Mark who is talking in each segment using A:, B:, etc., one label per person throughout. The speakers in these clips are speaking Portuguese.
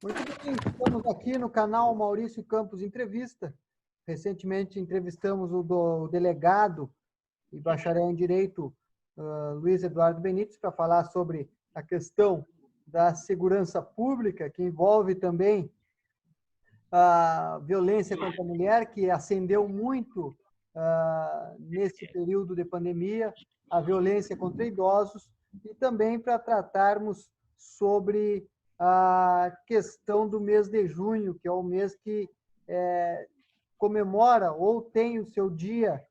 A: Muito bem, estamos aqui no canal Maurício Campos Entrevista. Recentemente entrevistamos o delegado e bacharel em Direito, Luiz Eduardo Benites, para falar sobre a questão da segurança pública, que envolve também a violência contra a mulher, que ascendeu muito nesse período de pandemia, a violência contra idosos, e também para tratarmos sobre a questão do mês de junho, que é o mês que comemora ou tem o seu dia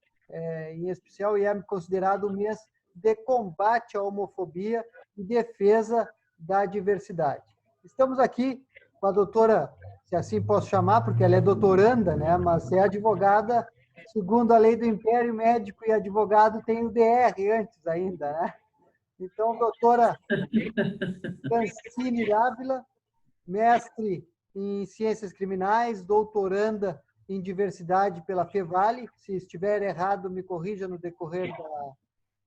A: em especial e é considerado o mês de combate à homofobia e defesa da diversidade. Estamos aqui com a doutora, se assim posso chamar, porque ela é doutoranda, né? Mas é advogada, segundo a lei do Império, médico e advogado tem o DR antes ainda, né? Então, doutora Francine Dávila, mestre em Ciências Criminais, doutoranda em Diversidade pela Fevale. Se estiver errado, me corrija no decorrer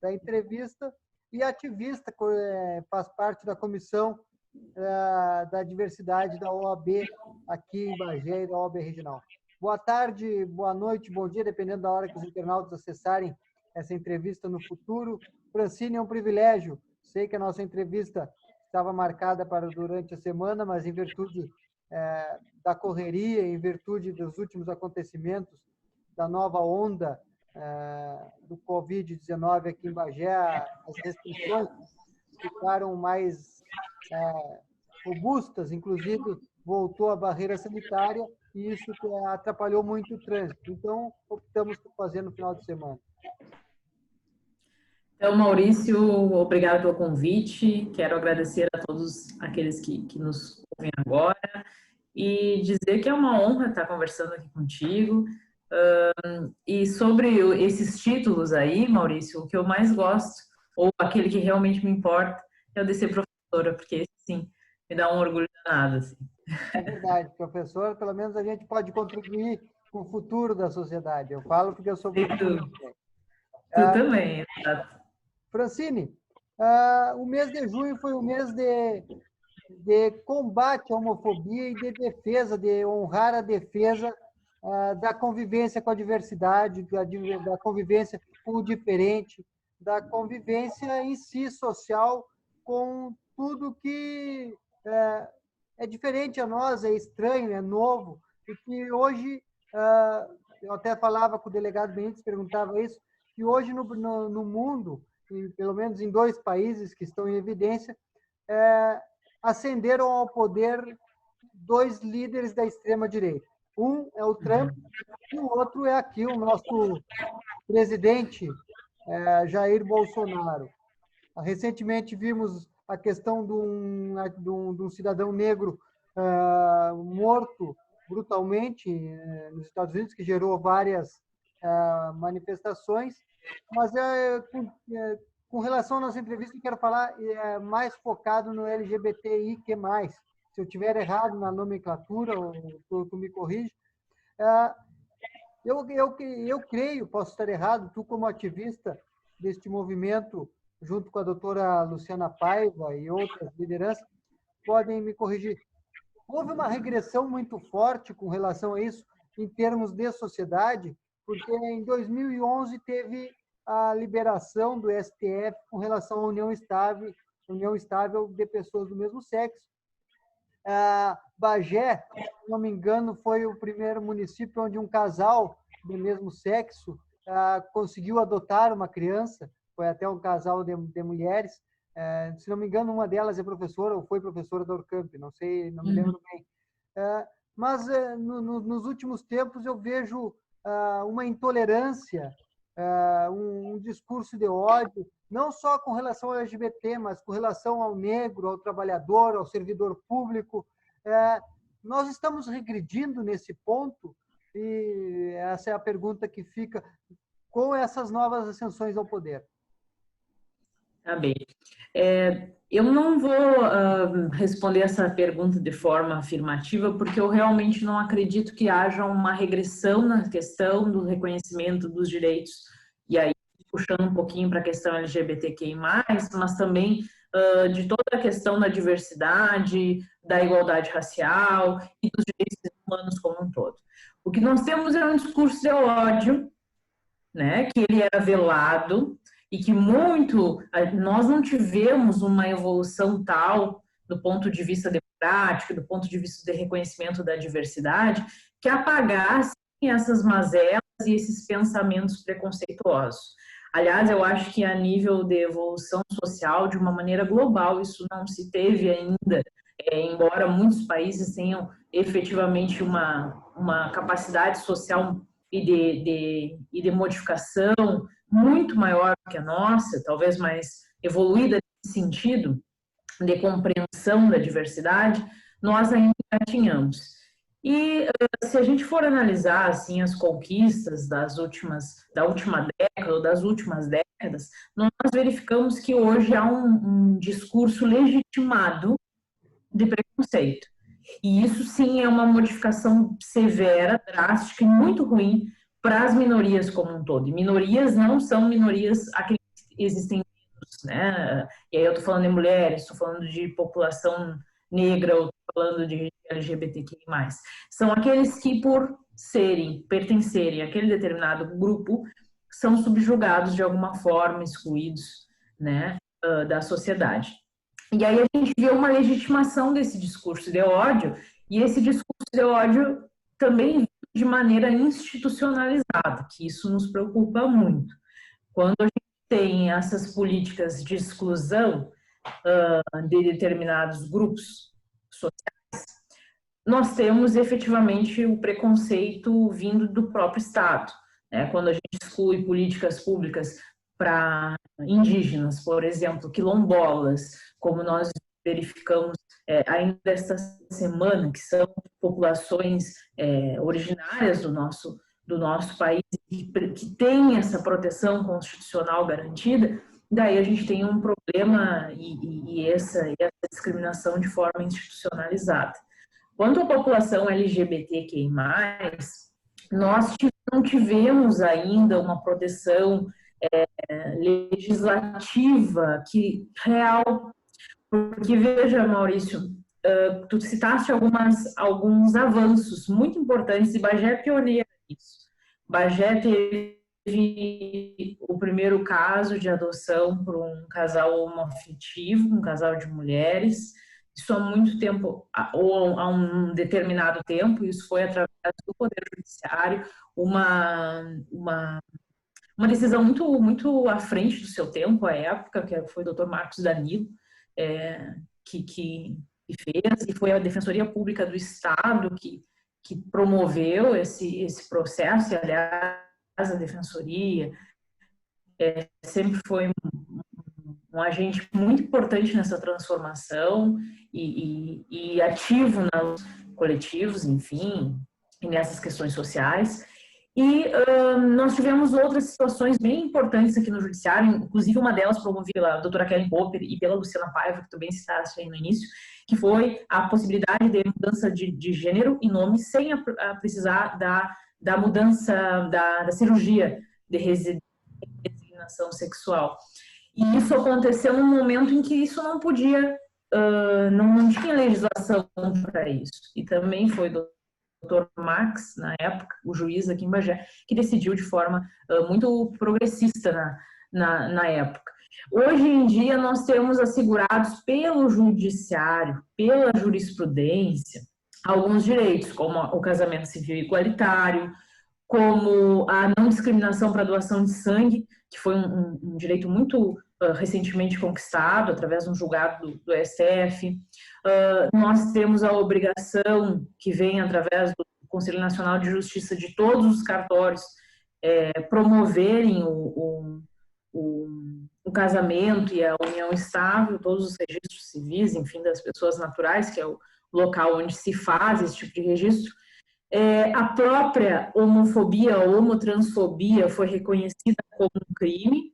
A: da entrevista. E ativista, faz parte da comissão da diversidade da OAB aqui em Bagé e da OAB Regional. Boa tarde, boa noite, bom dia, dependendo da hora que os internautas acessarem essa entrevista no futuro. Francine, é um privilégio. Sei que a nossa entrevista estava marcada para durante a semana, mas em virtude da correria, em virtude dos últimos acontecimentos da nova onda do Covid-19 aqui em Bagé, as restrições ficaram mais robustas, inclusive voltou a barreira sanitária e isso atrapalhou muito o trânsito. Então, optamos por fazer no final de semana.
B: Então, Maurício, obrigado pelo convite. Quero agradecer a todos aqueles que nos ouvem agora e dizer que é uma honra estar conversando aqui contigo. E sobre esses títulos aí, Maurício, o que eu mais gosto, ou aquele que realmente me importa, é o de ser professora, porque esse, sim, me dá um orgulho danado. Assim.
A: É verdade, professor, pelo menos a gente pode contribuir com o futuro da sociedade. Eu falo porque eu sou professor.
B: Tu também, exato.
A: Francine, o mês de junho foi o mês de combate à homofobia e de defesa, de honrar a defesa da convivência com a diversidade, da convivência com o diferente, da convivência em si social com tudo que é diferente a nós, é estranho, é novo, e que hoje, eu até falava com o delegado Benites, perguntava isso, que hoje no mundo, e pelo menos em 2 países que estão em evidência, ascenderam ao poder 2 líderes da extrema-direita. Um é o Trump e o outro é aqui o nosso presidente, Jair Bolsonaro. Recentemente vimos a questão de um cidadão negro morto brutalmente nos Estados Unidos, que gerou várias manifestações, mas com relação à nossa entrevista, eu quero falar mais focado no LGBTI que mais. Se eu estiver errado na nomenclatura, tu me corrige. Eu creio, posso estar errado, tu como ativista deste movimento, junto com a doutora Luciana Paiva e outras lideranças, podem me corrigir. Houve uma regressão muito forte com relação a isso, em termos de sociedade, porque em 2011 teve a liberação do STF com relação à união estável de pessoas do mesmo sexo. Bagé, se não me engano, foi o primeiro município onde um casal do mesmo sexo conseguiu adotar uma criança, foi até um casal de mulheres, se não me engano, uma delas é professora ou foi professora da Urcamp, não sei, não me lembro bem. Mas nos últimos tempos eu vejo uma intolerância, um discurso de ódio, não só com relação ao LGBT, mas com relação ao negro, ao trabalhador, ao servidor público. Nós estamos regredindo nesse ponto e essa é a pergunta que fica com essas novas ascensões ao poder.
B: Tá bem. Eu não vou responder essa pergunta de forma afirmativa, porque eu realmente não acredito que haja uma regressão na questão do reconhecimento dos direitos, e aí puxando um pouquinho para a questão LGBTQI+, mas também de toda a questão da diversidade, da igualdade racial e dos direitos humanos como um todo. O que nós temos é um discurso de ódio, né, que ele era velado e que nós não tivemos uma evolução tal do ponto de vista democrático, do ponto de vista de reconhecimento da diversidade, que apagasse essas mazelas e esses pensamentos preconceituosos. Aliás, eu acho que a nível de evolução social, de uma maneira global, isso não se teve ainda, embora muitos países tenham efetivamente uma capacidade social e de modificação muito maior que a nossa, talvez mais evoluída nesse sentido, de compreensão da diversidade, nós ainda tínhamos. E se a gente for analisar assim as conquistas da última década ou das últimas décadas, nós verificamos que hoje há um discurso legitimado de preconceito. E isso sim é uma modificação severa, drástica e muito ruim para as minorias como um todo. E minorias não são minorias que existem, né? E aí eu estou falando de mulheres, estou falando de população negra, ou falando de LGBTQI+. São aqueles que, por pertencerem àquele determinado grupo, são subjugados de alguma forma, excluídos, né, da sociedade. E aí a gente vê uma legitimação desse discurso de ódio, e esse discurso de ódio também de maneira institucionalizada, que isso nos preocupa muito. Quando a gente tem essas políticas de exclusão de determinados grupos sociais, nós temos efetivamente o preconceito vindo do próprio Estado, né? Quando a gente exclui políticas públicas para indígenas, por exemplo, quilombolas, como nós verificamos ainda esta semana, que são populações originárias do nosso país, que têm essa proteção constitucional garantida, daí a gente tem um problema e essa discriminação de forma institucionalizada. Quanto à população LGBTQI+, nós não tivemos ainda uma proteção legislativa real, porque veja, Maurício, tu citaste alguns avanços muito importantes e Bagé é pioneira nisso. Bagé teve o primeiro caso de adoção por um casal homoafetivo, um casal de mulheres. Isso há muito tempo, ou há um determinado tempo, isso foi através do Poder Judiciário, uma decisão muito à frente do seu tempo, à época, que foi o Dr. Marcos Danilo, que fez, e foi a Defensoria Pública do Estado que promoveu esse processo, e aliás a Defensoria sempre foi um agente muito importante nessa transformação e ativo nos coletivos, enfim, e nessas questões sociais. E nós tivemos outras situações bem importantes aqui no Judiciário, inclusive uma delas promovida pela doutora Kellen Popper e pela Luciana Paiva, que tu bem citaste aí no início, que foi a possibilidade de mudança de gênero e nome sem precisar da mudança da cirurgia de resignação sexual. E isso aconteceu num momento em que isso não podia, não tinha legislação para isso. E também foi do Dr. Max, na época, o juiz aqui em Bagé, que decidiu de forma muito progressista na época. Hoje em dia, nós temos assegurados pelo judiciário, pela jurisprudência, alguns direitos, como o casamento civil igualitário, como a não discriminação para doação de sangue, que foi um direito muito recentemente conquistado através de um julgado do STF. Nós temos a obrigação, que vem através do Conselho Nacional de Justiça, de todos os cartórios promoverem o casamento e a união estável, todos os registros civis, enfim, das pessoas naturais, que é o local onde se faz esse tipo de registro. A própria homofobia, a homotransfobia foi reconhecida como um crime,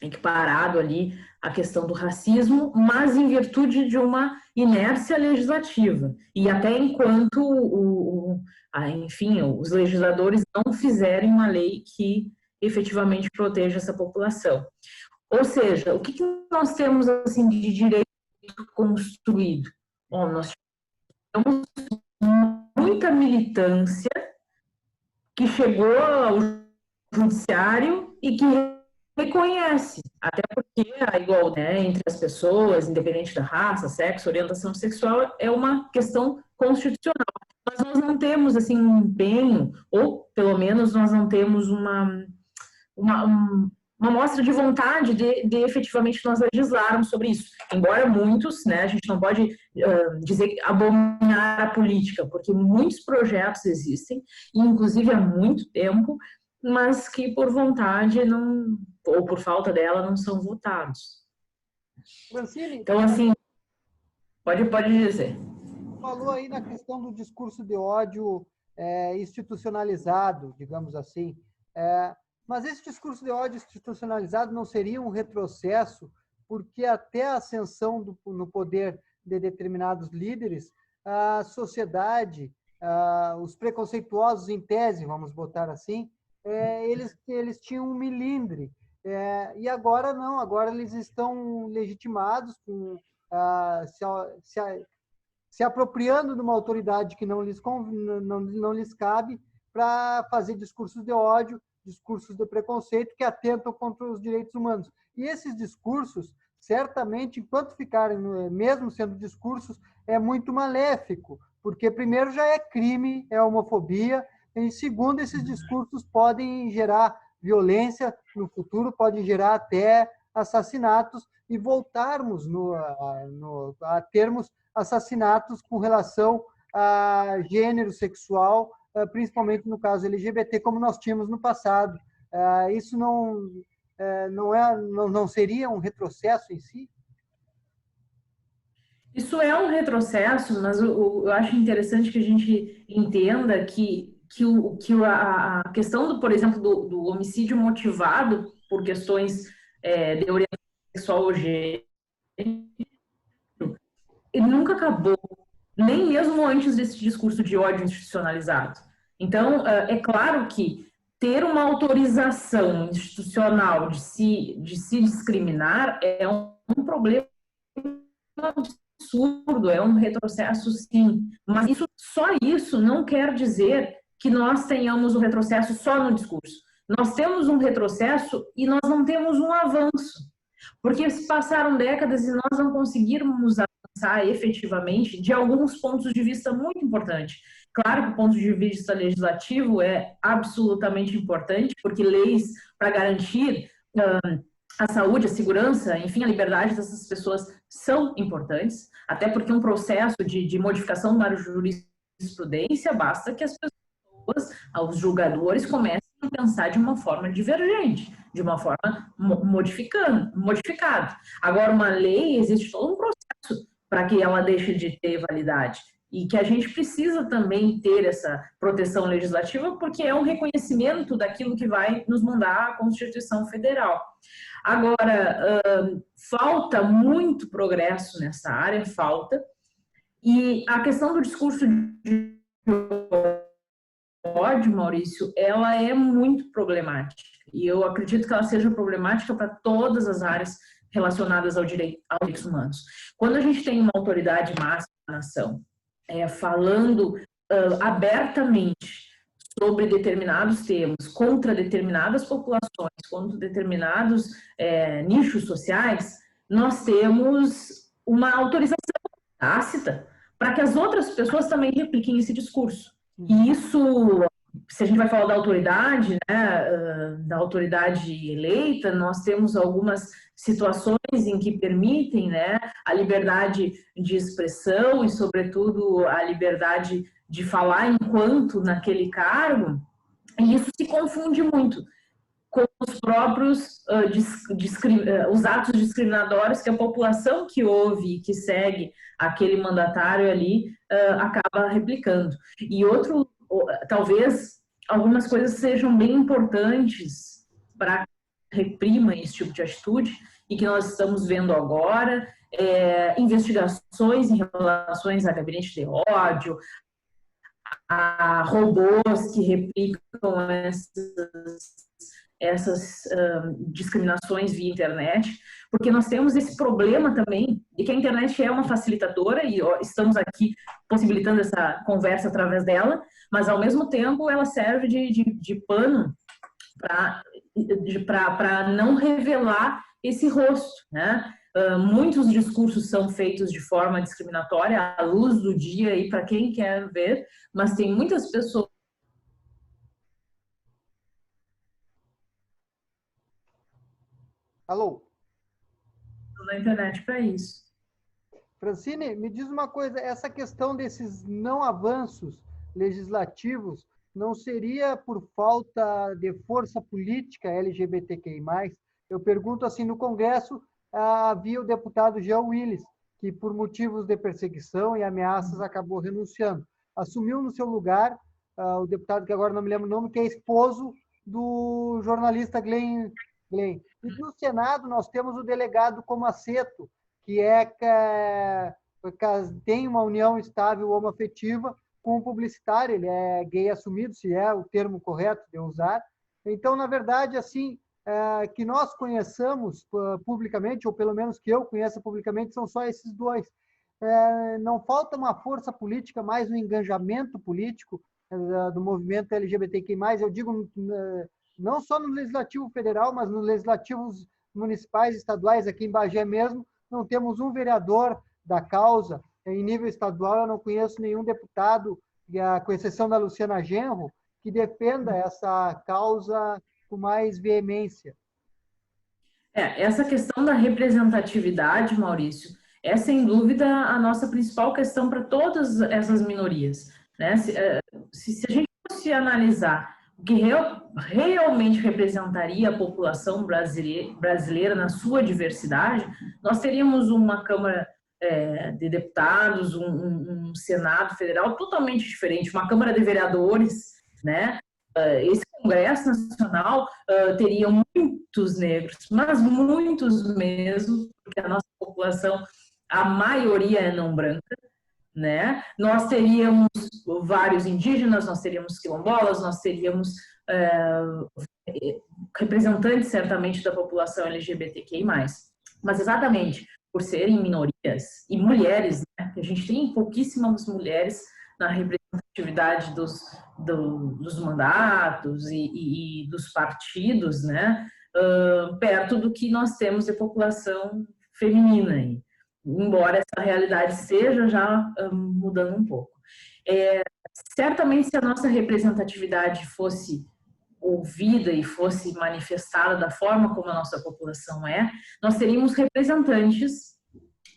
B: equiparado ali à questão do racismo, mas em virtude de uma inércia legislativa. E até enquanto, enfim, os legisladores não fizerem uma lei que efetivamente proteja essa população. Ou seja, o que nós temos assim, de direito construído? Bom, nós muita militância que chegou ao judiciário e que reconhece, até porque a igualdade, né, entre as pessoas, independente da raça, sexo, orientação sexual, é uma questão constitucional. Mas nós não temos assim um empenho, ou pelo menos nós não temos uma mostra de vontade de efetivamente nós legislarmos sobre isso. Embora muitos, né, a gente não pode dizer abominar a política, porque muitos projetos existem, inclusive há muito tempo, mas que por vontade não, ou por falta dela não são votados.
A: Francine,
B: então, assim, pode dizer.
A: Falou aí na questão do discurso de ódio institucionalizado, digamos assim. Mas esse discurso de ódio institucionalizado não seria um retrocesso, porque até a ascensão no poder de determinados líderes, a sociedade, os preconceituosos em tese, vamos botar assim, eles tinham um milindre. E agora não, agora eles estão legitimados, se apropriando de uma autoridade que não lhes cabe para fazer discursos de ódio, discursos de preconceito que atentam contra os direitos humanos. E esses discursos, certamente, enquanto ficarem, mesmo sendo discursos, é muito maléfico, porque primeiro já é crime, é homofobia, e segundo, esses discursos podem gerar violência no futuro, podem gerar até assassinatos e voltarmos a termos assassinatos com relação a gênero sexual, principalmente no caso LGBT, como nós tínhamos no passado. Isso não seria um retrocesso em si?
B: Isso é um retrocesso, mas eu acho interessante que a gente entenda que a questão, por exemplo, do homicídio motivado por questões de orientação sexual ou gênero, ele nunca acabou, nem mesmo antes desse discurso de ódio institucionalizado. Então, é claro que ter uma autorização institucional de se discriminar é um problema absurdo, é um retrocesso, sim. Mas só isso não quer dizer que nós tenhamos um retrocesso só no discurso. Nós temos um retrocesso e nós não temos um avanço. Porque se passaram décadas e nós não conseguirmos avançar efetivamente de alguns pontos de vista muito importantes. Claro que o ponto de vista legislativo é absolutamente importante, porque leis para garantir a saúde, a segurança, enfim, a liberdade dessas pessoas são importantes, até porque um processo de modificação da jurisprudência basta que as pessoas, os julgadores, comecem a pensar de uma forma divergente, de uma forma modificada. Agora, uma lei, existe todo um processo para que ela deixe de ter validade. E que a gente precisa também ter essa proteção legislativa, porque é um reconhecimento daquilo que vai nos mandar a Constituição Federal. Agora, falta muito progresso nessa área, falta. E a questão do discurso de ódio, Maurício, ela é muito problemática. E eu acredito que ela seja problemática para todas as áreas relacionadas aos direitos humanos. Quando a gente tem uma autoridade máxima da nação falando abertamente sobre determinados temas, contra determinadas populações, contra determinados nichos sociais, nós temos uma autorização tácita para que as outras pessoas também repliquem esse discurso. E isso, se a gente vai falar da autoridade, né, da autoridade eleita, nós temos algumas situações em que permitem, né, a liberdade de expressão e, sobretudo, a liberdade de falar enquanto naquele cargo, e isso se confunde muito com os próprios os atos discriminatórios que a população que ouve e que segue aquele mandatário ali acaba replicando. E talvez algumas coisas sejam bem importantes para que reprima esse tipo de atitude e que nós estamos vendo agora, investigações em relações a gabinete de ódio, a robôs que replicam essas discriminações via internet, porque nós temos esse problema também de que a internet é uma facilitadora e estamos aqui possibilitando essa conversa através dela, mas ao mesmo tempo ela serve de pano para não revelar esse rosto, né? Muitos discursos são feitos de forma discriminatória, à luz do dia e para quem quer ver, mas tem muitas pessoas
A: Alô?
B: na internet para isso.
A: Francine, me diz uma coisa, essa questão desses não avanços legislativos não seria por falta de força política LGBTQI+? Eu pergunto assim, no Congresso havia o deputado Jean Willis, que por motivos de perseguição e ameaças acabou renunciando. Assumiu no seu lugar o deputado, que agora não me lembro o nome, que é esposo do jornalista Glenn. E no Senado nós temos o delegado Comaceto, que tem uma união estável homoafetiva com um publicitário, ele é gay assumido, se é o termo correto de usar. Então, na verdade, assim, que nós conheçamos publicamente, ou pelo menos que eu conheça publicamente, são só esses dois. Não falta uma força política, mais um engajamento político do movimento LGBTQI+, eu digo não só no Legislativo Federal, mas nos legislativos municipais, estaduais, aqui em Bagé mesmo, não temos um vereador da causa. Em nível estadual, eu não conheço nenhum deputado, com exceção da Luciana Genro, que defenda essa causa com mais veemência.
B: Essa questão da representatividade, Maurício, é sem dúvida a nossa principal questão para todas essas minorias, né? Se a gente fosse analisar o que realmente representaria a população brasileira na sua diversidade, nós teríamos uma Câmara de Deputados, um Senado Federal totalmente diferente, uma Câmara de Vereadores, né? Esse Congresso Nacional teria muitos negros, mas muitos mesmo, porque a nossa população, a maioria é não branca, né? Nós teríamos vários indígenas, nós teríamos quilombolas, nós teríamos representantes, certamente, da população LGBTQI+. Mas exatamente por serem minorias e mulheres, né? A gente tem pouquíssimas mulheres na representatividade dos mandatos e dos partidos, né? Perto do que nós temos de população feminina aí. Embora essa realidade seja já mudando um pouco. Certamente, se a nossa representatividade fosse ouvida e fosse manifestada da forma como a nossa população nós teríamos representantes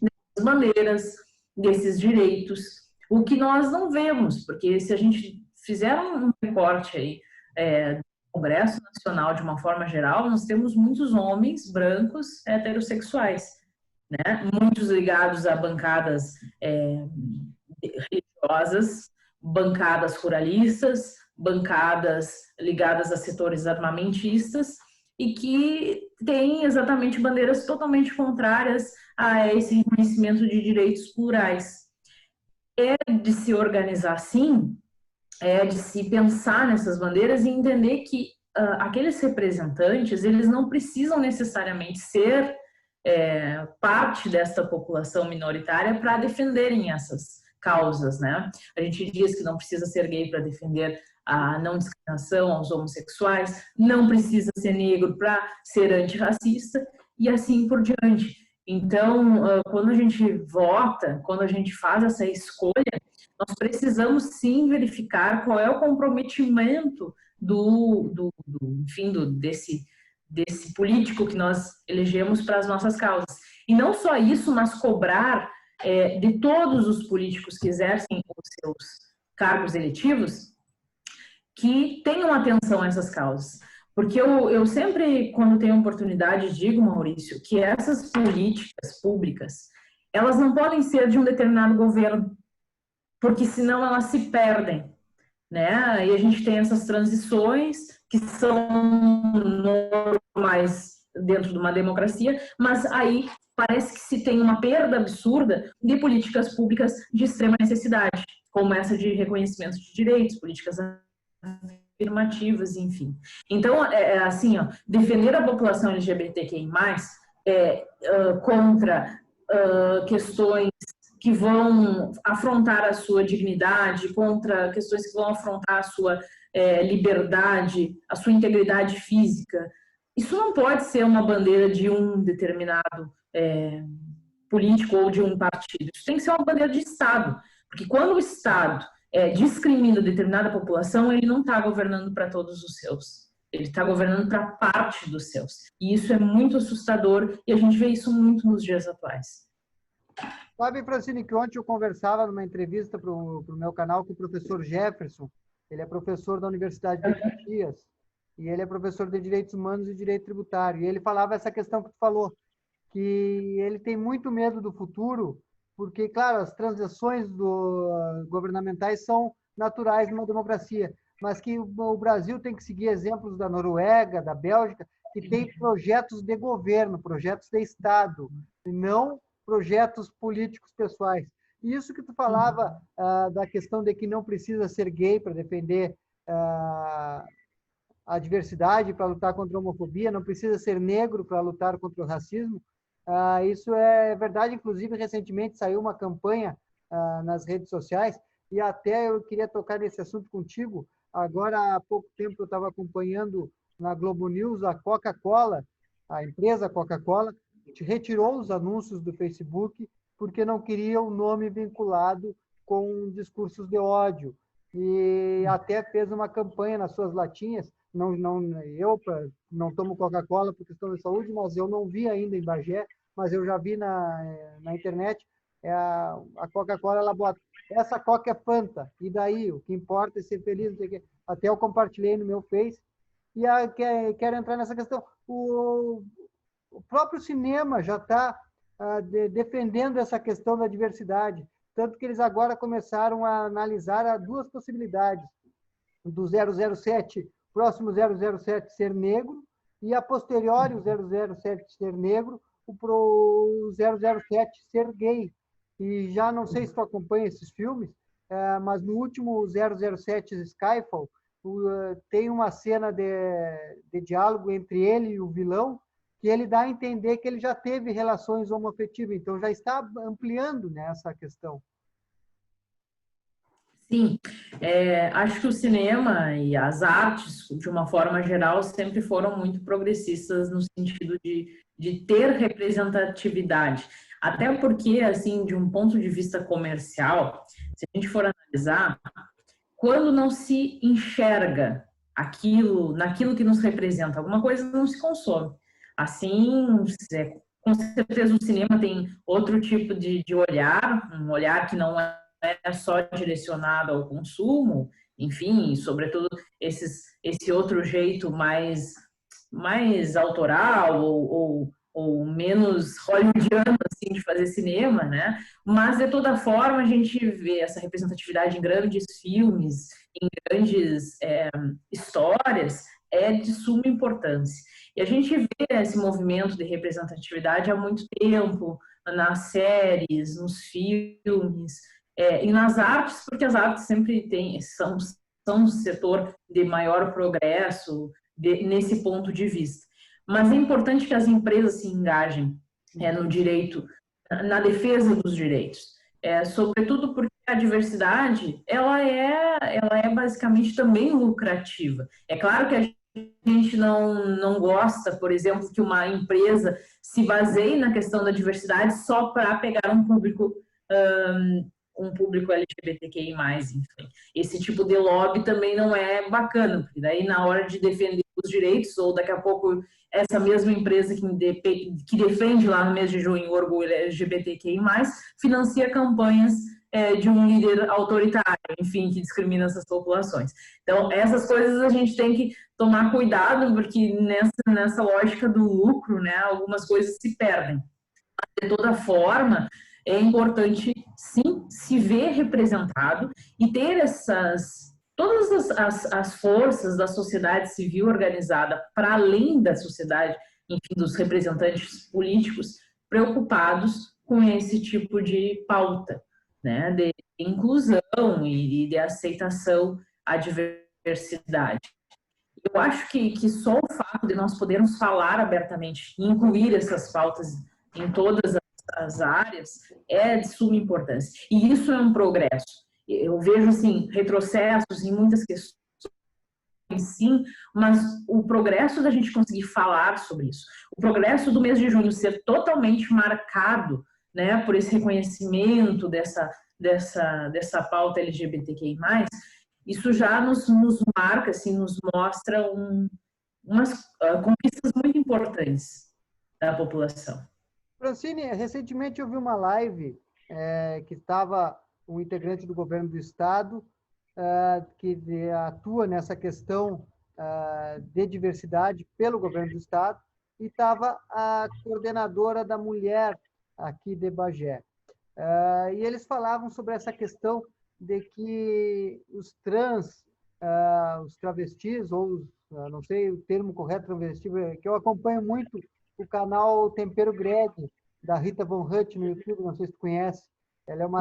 B: dessas bandeiras, desses direitos, o que nós não vemos, porque se a gente fizer um recorte aí do Congresso Nacional de uma forma geral, nós temos muitos homens brancos heterossexuais, né? Muitos ligados a bancadas religiosas, bancadas ruralistas, bancadas ligadas a setores armamentistas e que têm exatamente bandeiras totalmente contrárias a esse reconhecimento de direitos plurais. É de se organizar assim, é de se pensar nessas bandeiras e entender que aqueles representantes, eles não precisam necessariamente ser parte desta população minoritária para defenderem essas causas, né? A gente diz que não precisa ser gay para defender a não discriminação aos homossexuais, não precisa ser negro para ser antirracista e assim por diante. Então, quando a gente vota, quando a gente faz essa escolha, nós precisamos sim verificar qual é o comprometimento desse político que nós elegemos para as nossas causas. E não só isso, mas cobrar de todos os políticos que exercem os seus cargos eletivos que tenham atenção a essas causas. Porque eu sempre, quando tenho oportunidade, digo, Maurício, que essas políticas públicas, elas não podem ser de um determinado governo, porque senão elas se perdem, né? E a gente tem essas transições que são normais dentro de uma democracia, mas aí parece que se tem uma perda absurda de políticas públicas de extrema necessidade, como essa de reconhecimento de direitos, políticas afirmativas, enfim. Então, assim, ó, defender a população LGBTQI+, contra questões que vão afrontar a sua dignidade, contra questões que vão afrontar a sua liberdade, a sua integridade física. Isso não pode ser uma bandeira de um determinado político ou de um partido. Isso tem que ser uma bandeira de Estado. Porque quando o Estado discrimina determinada população, ele não está governando para todos os seus. Ele está governando para parte dos seus. E isso é muito assustador e a gente vê isso muito nos dias atuais.
A: Sabe, Francine, que ontem eu conversava numa entrevista para o meu canal com o professor Jefferson. Ele é professor da Universidade de Caxias e ele é professor de Direitos Humanos e Direito Tributário. E ele falava essa questão que tu falou, que ele tem muito medo do futuro, porque, claro, as transições governamentais são naturais numa democracia, mas que o Brasil tem que seguir exemplos da Noruega, da Bélgica, que tem projetos de governo, projetos de Estado, e não projetos políticos pessoais. E isso que tu falava da questão de que não precisa ser gay para defender a diversidade, para lutar contra a homofobia, não precisa ser negro para lutar contra o racismo, isso é verdade. Inclusive, recentemente saiu uma campanha nas redes sociais, e até eu queria tocar nesse assunto contigo. Agora, há pouco tempo, eu estava acompanhando na Globo News a Coca-Cola, a empresa Coca-Cola, retirou os anúncios do Facebook porque não queria o nome vinculado com discursos de ódio. E até fez uma campanha nas suas latinhas. Eu não tomo Coca-Cola por questão de saúde, mas eu não vi ainda em Bagé, mas eu já vi na internet. A Coca-Cola, ela bota, essa Coca é Fanta, e daí? O que importa é ser feliz. Não sei o quê. Até eu compartilhei no meu Face. E quero entrar nessa questão. O próprio cinema já está defendendo essa questão da diversidade, tanto que eles agora começaram a analisar duas possibilidades, do 007, próximo 007 ser negro, e a posteriori o 007 ser negro, o 007 ser gay. E já não sei se tu acompanha esses filmes, mas no último 007 Skyfall, tem uma cena de diálogo entre ele e o vilão, que ele dá a entender que ele já teve relações homoafetivas, então já está ampliando nessa questão.
B: Sim, acho que o cinema e as artes, de uma forma geral, sempre foram muito progressistas no sentido de ter representatividade. Até porque, assim, de um ponto de vista comercial, se a gente for analisar, quando não se enxerga naquilo que nos representa, alguma coisa não se consome. Assim, com certeza o cinema tem outro tipo de olhar, um olhar que não é só direcionado ao consumo, enfim, sobretudo esse outro jeito mais autoral ou menos hollywoodiano assim, de fazer cinema, né? Mas, de toda forma, a gente vê essa representatividade em grandes filmes, em grandes histórias, é de suma importância. E a gente vê esse movimento de representatividade há muito tempo, nas séries, nos filmes, e nas artes, porque as artes sempre são um setor de maior progresso nesse ponto de vista. Mas é importante que as empresas se engajem no direito, na defesa dos direitos, sobretudo porque a diversidade ela é basicamente também lucrativa. É claro que a gente não gosta, por exemplo, que uma empresa se baseie na questão da diversidade só para pegar um público LGBTQI+, enfim. Esse tipo de lobby também não é bacana, porque daí na hora de defender os direitos, ou daqui a pouco essa mesma empresa que defende lá no mês de junho o orgulho LGBTQI+, financia campanhas de um líder autoritário, enfim, que discrimina essas populações. Então, essas coisas a gente tem que tomar cuidado, porque nessa lógica do lucro, né, algumas coisas se perdem. De toda forma, é importante, sim, se ver representado e ter todas as forças da sociedade civil organizada, para além da sociedade, enfim, dos representantes políticos, preocupados com esse tipo de pauta, né, de inclusão e de aceitação à diversidade diversidade. Eu acho que só o fato de nós podermos falar abertamente e incluir essas pautas em todas as áreas é de suma importância. E isso é um progresso. Eu vejo, assim, retrocessos em muitas questões, sim, mas o progresso da gente conseguir falar sobre isso, o progresso do mês de junho ser totalmente marcado, né, por esse reconhecimento dessa pauta LGBTQI+, isso já nos marca, assim, nos mostra umas conquistas muito importantes da população.
A: Francine, recentemente eu vi uma live que estava um integrante do governo do estado que atua nessa questão de diversidade pelo governo do estado e estava a coordenadora da mulher aqui de Bagé. E eles falavam sobre essa questão de que os trans, os travestis, ou não sei o termo correto, travesti, que eu acompanho muito o canal Tempero Greg, da Rita Von Hutt no YouTube, não sei se tu conhece. Ela é uma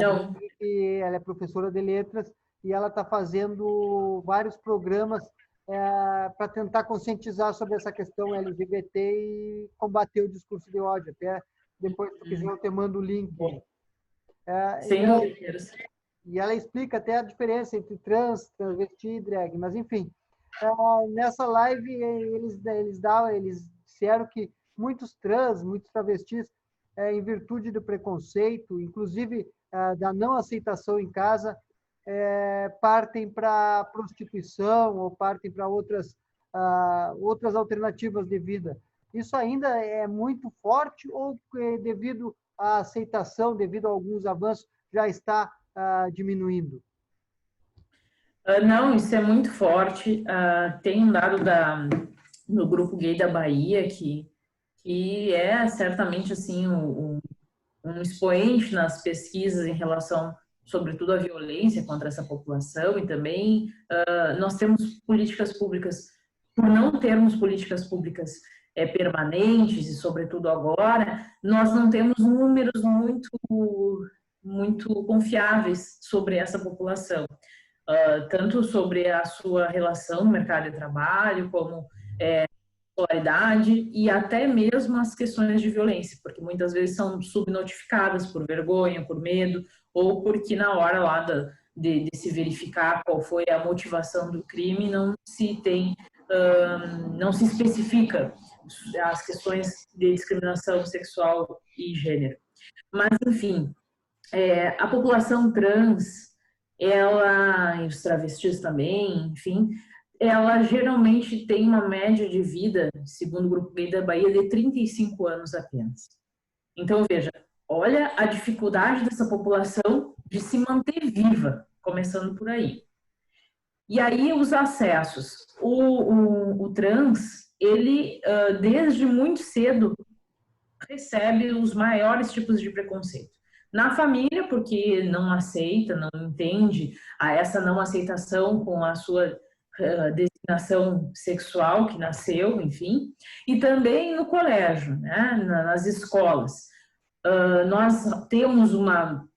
A: que ela é professora de letras e ela está fazendo vários programas para tentar conscientizar sobre essa questão LGBT e combater o discurso de ódio. Até depois, se tu quiser, eu te mando o link.
B: Sem dúvidas.
A: E ela explica até a diferença entre trans, travesti e drag. Mas, enfim, nessa live eles disseram que muitos trans, muitos travestis, em virtude do preconceito, inclusive da não aceitação em casa, partem para a prostituição ou partem para outras alternativas de vida. Isso ainda é muito forte ou, devido à aceitação, devido a alguns avanços, já está diminuindo?
B: Não, isso é muito forte. Tem um dado no Grupo Gay da Bahia que é certamente assim um expoente nas pesquisas em relação, sobretudo, à violência contra essa população, e também nós temos políticas públicas, por não termos políticas públicas permanentes, e sobretudo agora, nós não temos números muito confiáveis sobre essa população, tanto sobre a sua relação no mercado de trabalho, como escolaridade e até mesmo as questões de violência, porque muitas vezes são subnotificadas por vergonha, por medo, ou porque na hora lá de se verificar qual foi a motivação do crime, não se especifica as questões de discriminação sexual e gênero. Mas, enfim, a população trans, ela, e os travestis também, enfim, ela geralmente tem uma média de vida, segundo o Grupo Gay da Bahia, de 35 anos apenas. Então, veja, olha a dificuldade dessa população de se manter viva, começando por aí. E aí, os acessos. O trans, ele, desde muito cedo, recebe os maiores tipos de preconceito. Na família, porque não aceita, não entende essa não aceitação com a sua designação sexual que nasceu, enfim, e também no colégio, né, nas escolas. Nós temos uma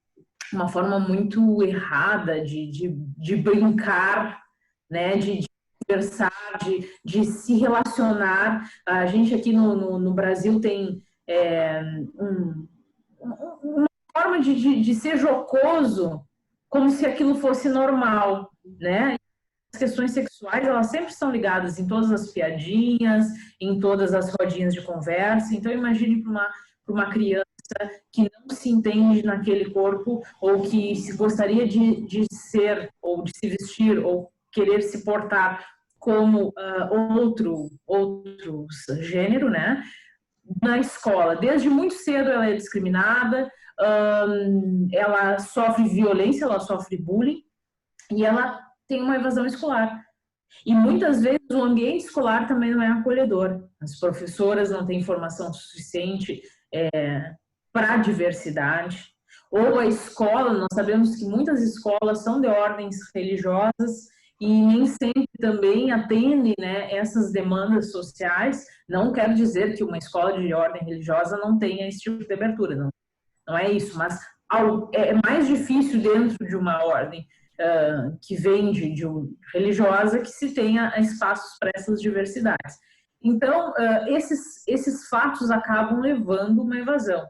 B: forma muito errada de brincar, né, de conversar, de se relacionar. A gente aqui no Brasil tem uma forma de ser jocoso, como se aquilo fosse normal, né? As questões sexuais, elas sempre estão ligadas em todas as piadinhas, em todas as rodinhas de conversa. Então, imagine para uma criança que não se entende naquele corpo, ou que se gostaria de ser, ou de se vestir, ou querer se portar como outro gênero, né? Na escola, desde muito cedo ela é discriminada, ela sofre violência, ela sofre bullying, e ela tem uma evasão escolar. E muitas vezes o ambiente escolar também não é acolhedor. As professoras não têm formação suficiente para a diversidade. Ou a escola, nós sabemos que muitas escolas são de ordens religiosas e nem sempre também atendem, né, essas demandas sociais. Não quero dizer que uma escola de ordem religiosa não tenha esse tipo de abertura, não é isso, mas é mais difícil dentro de uma ordem que vem de religiosa, que se tenha espaços para essas diversidades. Então, esses fatos acabam levando uma evasão.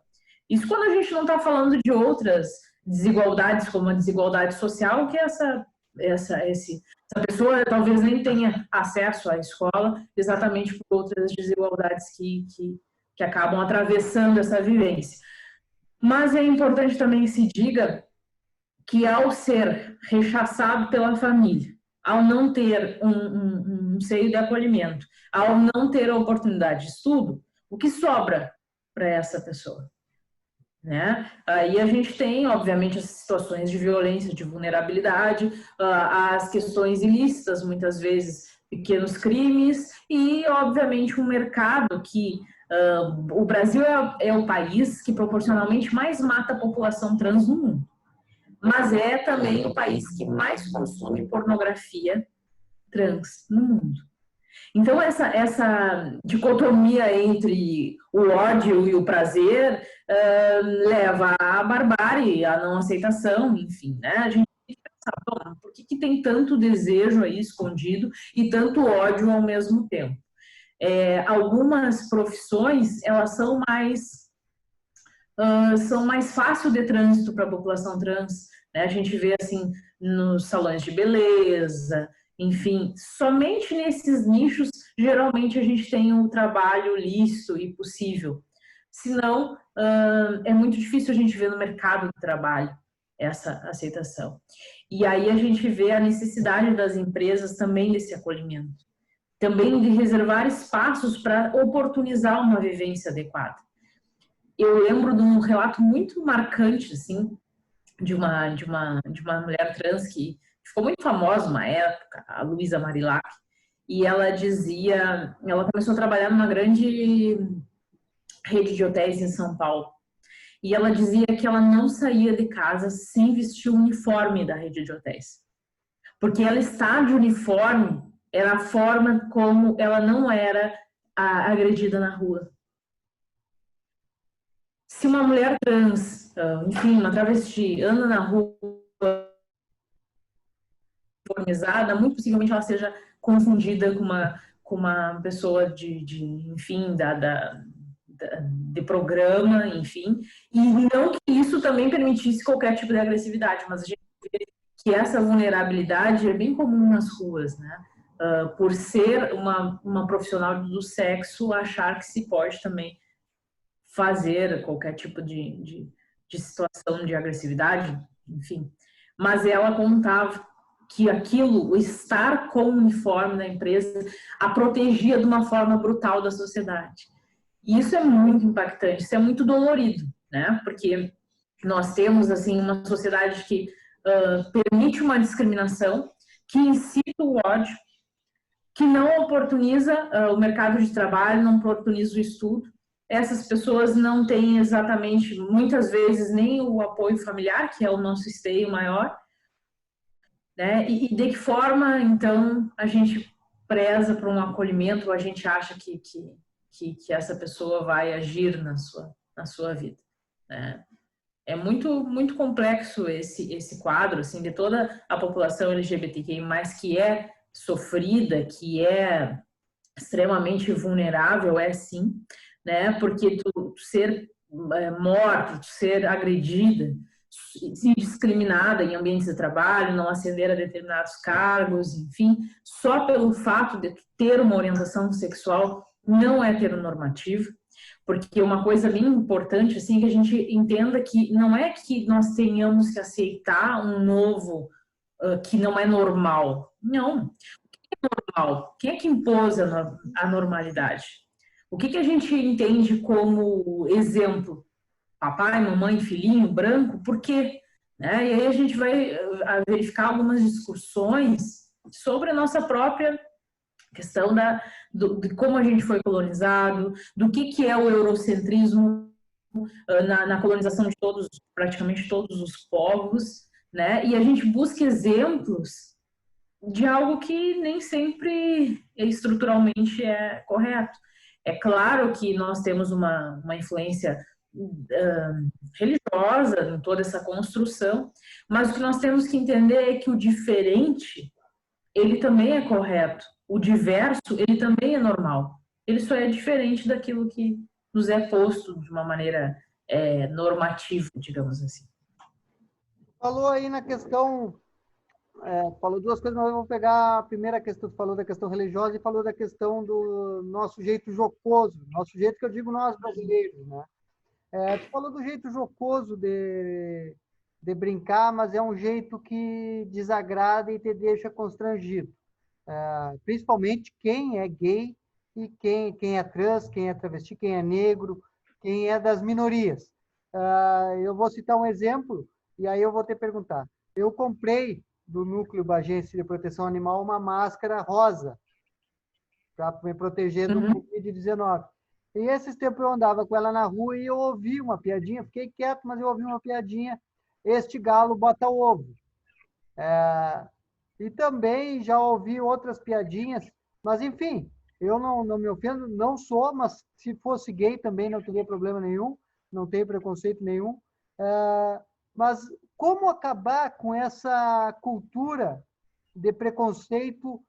B: Isso quando a gente não está falando de outras desigualdades, como a desigualdade social, que essa pessoa talvez nem tenha acesso à escola, exatamente por outras desigualdades que acabam atravessando essa vivência. Mas é importante também que se diga que, ao ser rechaçado pela família, ao não ter um seio de acolhimento, ao não ter a oportunidade de estudo, o que sobra para essa pessoa? Né? Aí a gente tem, obviamente, as situações de violência, de vulnerabilidade, as questões ilícitas, muitas vezes pequenos crimes, e, obviamente, um mercado que o Brasil é o país que proporcionalmente mais mata a população trans no mundo, mas é também o país que mais consome pornografia trans no mundo. Então, essa dicotomia entre o ódio e o prazer leva à barbárie, à não aceitação, enfim, né? A gente tem que pensar, bom, por que tem tanto desejo aí escondido e tanto ódio ao mesmo tempo? Algumas profissões, elas são mais fácil de trânsito para a população trans, né? A gente vê, assim, nos salões de beleza, enfim, somente nesses nichos, geralmente a gente tem um trabalho lícito e possível. Senão, é muito difícil a gente ver no mercado de trabalho essa aceitação. E aí a gente vê a necessidade das empresas também desse acolhimento, também de reservar espaços para oportunizar uma vivência adequada. Eu lembro de um relato muito marcante, assim, de uma mulher trans que ficou muito famosa uma época, a Luísa Marilac, e ela começou a trabalhar numa grande rede de hotéis em São Paulo, e ela dizia que ela não saía de casa sem vestir o uniforme da rede de hotéis, porque ela estar de uniforme era a forma como ela não era agredida na rua. Se uma mulher trans, enfim, uma travesti, anda na rua uniformizada, muito possivelmente ela seja confundida com uma pessoa enfim, de programa, enfim, e não que isso também permitisse qualquer tipo de agressividade, mas a gente vê que essa vulnerabilidade é bem comum nas ruas, né? Por ser uma profissional do sexo, achar que se pode também fazer qualquer tipo de situação de agressividade, enfim. Mas ela contava que o estar com o uniforme da empresa, a protegia de uma forma brutal da sociedade. E isso é muito impactante, isso é muito dolorido, né? Porque nós temos, assim, uma sociedade que permite uma discriminação, que incita o ódio, que não oportuniza o mercado de trabalho, não oportuniza o estudo. Essas pessoas não têm exatamente, muitas vezes, nem o apoio familiar, que é o nosso esteio maior, né? E de que forma, então, a gente preza por um acolhimento, ou a gente acha que essa pessoa vai agir na sua vida, né? É muito, muito complexo esse quadro, assim, de toda a população LGBTQI+, que é sofrida, que é extremamente vulnerável, sim, né? Porque tu ser morta, tu ser agredida, se discriminada em ambientes de trabalho, não ascender a determinados cargos, enfim, só pelo fato de tu ter uma orientação sexual não é heteronormativo, porque uma coisa bem importante, assim, é que a gente entenda que não é que nós tenhamos que aceitar um novo que não é normal. Não. O que é normal? Quem é que impôs a normalidade? O que a gente entende como exemplo? Papai, mamãe, filhinho, branco, por quê? Né? E aí a gente vai verificar algumas discussões sobre a nossa própria questão de como a gente foi colonizado, do que é o eurocentrismo na colonização de praticamente todos os povos, né? E a gente busca exemplos de algo que nem sempre estruturalmente é correto. É claro que nós temos uma influência religiosa em toda essa construção, mas o que nós temos que entender é que o diferente, ele também é correto. O diverso, ele também é normal. Ele só é diferente daquilo que nos é posto de uma maneira normativa, digamos assim.
A: Falou aí na questão, falou duas coisas, mas eu vou pegar a primeira questão, falou da questão religiosa e falou da questão do nosso jeito jocoso, nosso jeito que eu digo nós brasileiros, né? Tu falou do jeito jocoso de brincar, mas é um jeito que desagrada e te deixa constrangido. Principalmente quem é gay e quem é trans, quem é travesti, quem é negro, quem é das minorias. Eu vou citar um exemplo e aí eu vou te perguntar. Eu comprei do Núcleo Bagense de Proteção Animal uma máscara rosa para me proteger do Covid-19. E esses tempos eu andava com ela na rua e eu ouvi uma piadinha, fiquei quieto, mas eu ouvi uma piadinha, este galo bota ovo. E também já ouvi outras piadinhas, mas enfim, eu não me ofendo, não sou, mas se fosse gay também não teria problema nenhum, não tenho preconceito nenhum. Mas como acabar com essa cultura de preconceito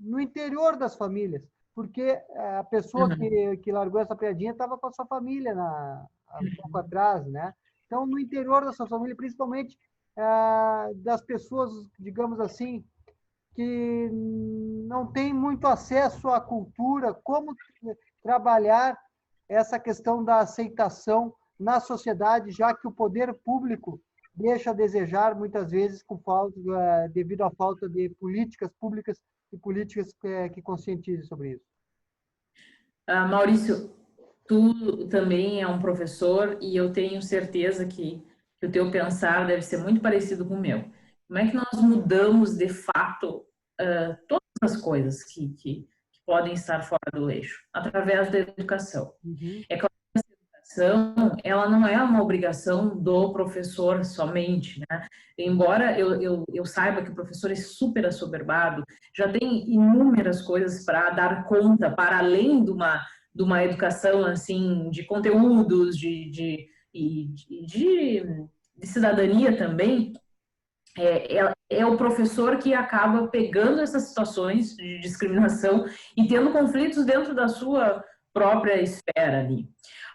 A: no interior das famílias? Porque a pessoa que largou essa piadinha estava com a sua família há um pouco atrás, né? Então, no interior da sua família, principalmente das pessoas, digamos assim, que não têm muito acesso à cultura, como trabalhar essa questão da aceitação na sociedade, já que o poder público deixa a desejar, muitas vezes, devido à falta de políticas públicas e políticas que conscientizem sobre isso.
B: Maurício, tu também é um professor e eu tenho certeza que o teu pensar deve ser muito parecido com o meu. Como é que nós mudamos, de fato, todas as coisas que podem estar fora do eixo? Através da educação. É claro que essa educação, ela não é uma obrigação do professor somente, né? Embora eu saiba que o professor é super assoberbado, já tem inúmeras coisas para dar conta, para além de uma educação assim de conteúdos, de cidadania também. É o professor que acaba pegando essas situações de discriminação e tendo conflitos dentro da sua própria esfera ali.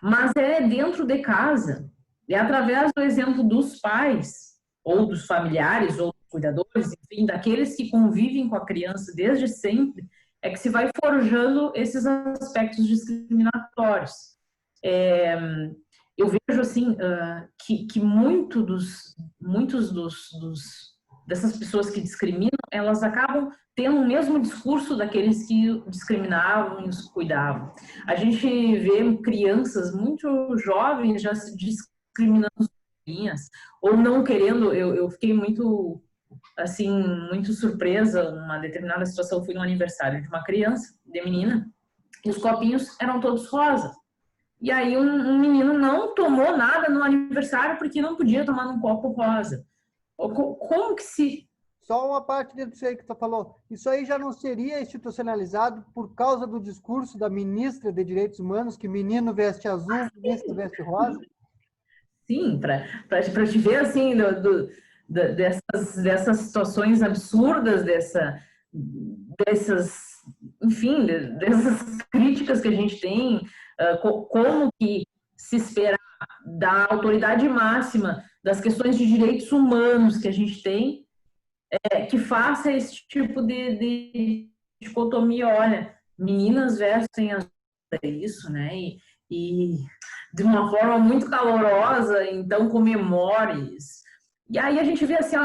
B: Mas é dentro de casa, é através do exemplo dos pais, ou dos familiares, ou dos cuidadores, enfim, daqueles que convivem com a criança desde sempre, é que se vai forjando esses aspectos discriminatórios. Eu vejo assim que muitos dessas pessoas que discriminam, elas acabam tendo o mesmo discurso daqueles que discriminavam e os cuidavam. A gente vê crianças muito jovens já se discriminando sozinhas, ou não querendo. Eu fiquei muito assim, muito surpresa. Uma determinada situação, fui no aniversário de uma criança, de menina, e os copinhos eram todos rosas. E aí um menino não tomou nada no aniversário porque não podia tomar num copo rosa. Como que se...
A: Só uma parte dentro disso aí que tu falou. Isso aí já não seria institucionalizado por causa do discurso da ministra de Direitos Humanos, que menino veste azul, ministra veste rosa?
B: Sim, para te ver assim, dessas situações absurdas, enfim, dessas críticas que a gente tem, como que se esperar da autoridade máxima das questões de direitos humanos que a gente tem, que faça esse tipo de dicotomia. Olha, meninas vestem azul, é isso, né? E de uma forma muito calorosa, então comemores. E aí a gente vê assim,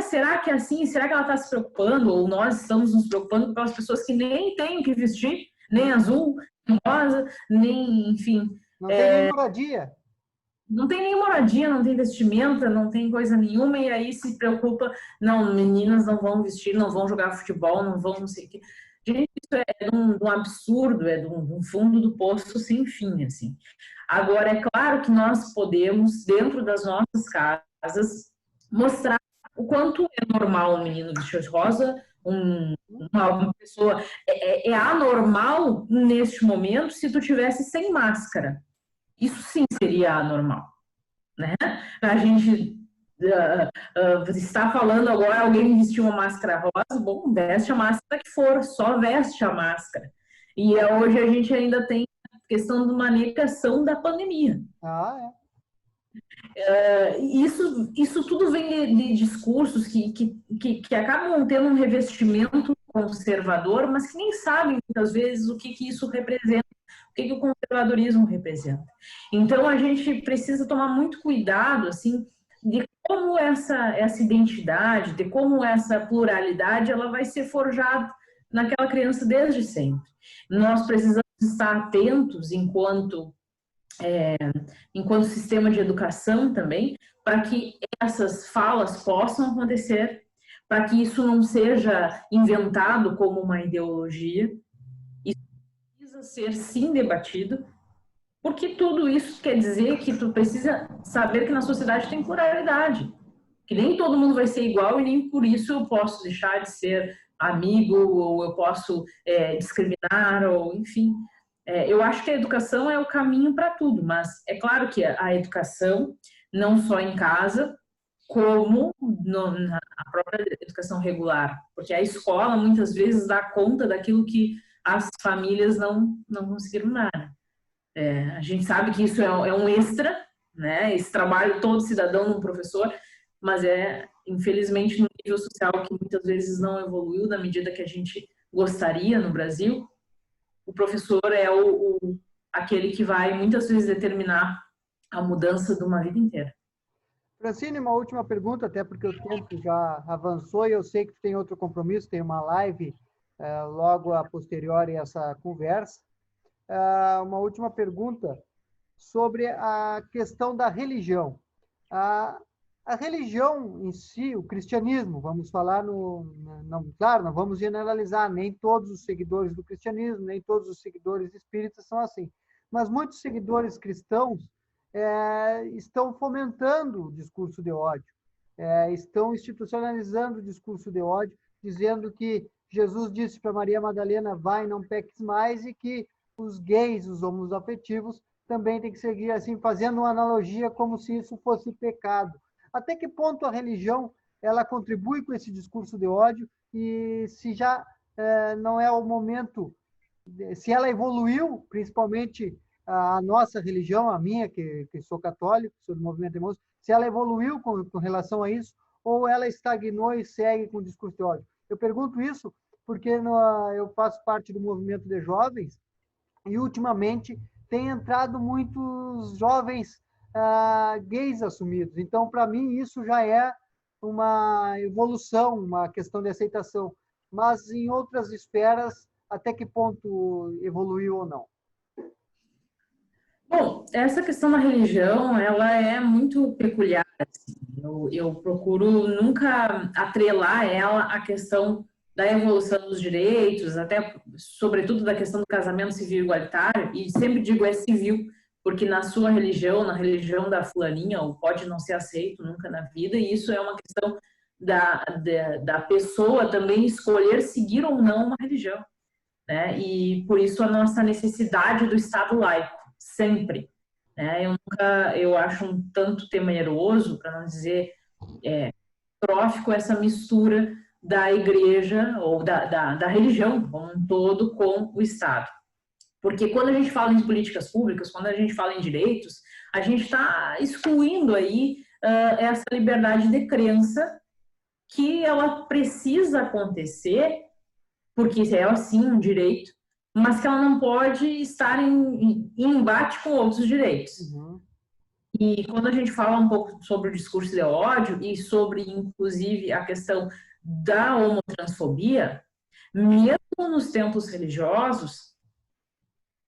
B: será que é assim? Será que ela está se preocupando? Ou nós estamos nos preocupando com as pessoas que nem têm que vestir, nem azul, nem rosa, nem, enfim...
A: Não tem nem moradia.
B: Não tem nem moradia, não tem vestimenta, não tem coisa nenhuma, e aí se preocupa, não, meninas não vão vestir, não vão jogar futebol, não vão não sei o quê. Gente, isso é de um absurdo, é de um fundo do poço sem fim, assim. Agora, é claro que nós podemos, dentro das nossas casas, mostrar o quanto é normal um menino vestir rosa, uma pessoa... É anormal, neste momento, se tu tivesse sem máscara. isso sim seria anormal, né? A gente está falando agora, alguém vestiu uma máscara rosa, bom, veste a máscara que for, só veste a máscara. E hoje a gente ainda tem a questão de uma negação da pandemia.
A: Ah,
B: Isso tudo vem de discursos que acabam tendo um revestimento conservador, mas que nem sabem, muitas vezes, o que isso representa, o que o conservadorismo representa. Então, a gente precisa tomar muito cuidado, assim, de como essa identidade, de como essa pluralidade, ela vai ser forjada naquela criança desde sempre. Nós precisamos estar atentos enquanto sistema de educação também, para que essas falas possam acontecer, para que isso não seja inventado como uma ideologia. Isso precisa ser sim debatido, porque tudo isso quer dizer que tu precisa saber que na sociedade tem pluralidade, que nem todo mundo vai ser igual e nem por isso eu posso deixar de ser amigo, ou eu posso discriminar, ou enfim. Eu acho que a educação é o caminho para tudo, mas é claro que a educação, não só em casa, como na própria educação regular, porque a escola muitas vezes dá conta daquilo que as famílias não conseguiram dar. A gente sabe que isso é um extra, né? Esse trabalho todo cidadão no professor, mas infelizmente, no nível social que muitas vezes não evoluiu na medida que a gente gostaria no Brasil. O professor é aquele que vai muitas vezes determinar a mudança de uma vida inteira.
A: Francine, uma última pergunta, até porque o tempo já avançou e eu sei que tem outro compromisso, tem uma live logo a posteriori essa conversa. Uma última pergunta sobre a questão da religião. A religião em si, o cristianismo, vamos falar claro, não vamos generalizar, nem todos os seguidores do cristianismo, nem todos os seguidores espíritas são assim, mas muitos seguidores cristãos estão fomentando o discurso de ódio, estão institucionalizando o discurso de ódio, dizendo que Jesus disse para Maria Madalena, vai, não peques mais, e que os gays, os homoafetivos, também tem que seguir assim, fazendo uma analogia como se isso fosse pecado. Até que ponto a religião ela contribui com esse discurso de ódio e se já não é o momento, se ela evoluiu, principalmente a nossa religião, a minha, que sou católico, sou do movimento de irmãos, se ela evoluiu com relação a isso ou ela estagnou e segue com o discurso de ódio. Eu pergunto isso porque eu faço parte do movimento de jovens e ultimamente tem entrado muitos jovens gays assumidos. Então, para mim, isso já é uma evolução, uma questão de aceitação. Mas em outras esferas, até que ponto evoluiu ou não?
B: Bom, essa questão da religião, ela é muito peculiar. Assim. Eu procuro nunca atrelar ela à questão da evolução dos direitos, até sobretudo da questão do casamento civil igualitário, e sempre digo é civil, porque na sua religião, na religião da fulaninha, ou pode não ser aceito nunca na vida, e isso é uma questão da pessoa também escolher seguir ou não uma religião, né? E por isso a nossa necessidade do Estado laico, sempre. Né? Eu acho um tanto temeroso, para não dizer trófico, essa mistura da igreja ou da religião como um todo com o Estado. Porque quando a gente fala em políticas públicas, quando a gente fala em direitos, a gente está excluindo aí essa liberdade de crença que ela precisa acontecer, porque é assim um direito, mas que ela não pode estar em embate com outros direitos.
A: Uhum.
B: E quando a gente fala um pouco sobre o discurso de ódio e sobre, inclusive, a questão da homotransfobia, mesmo nos templos religiosos,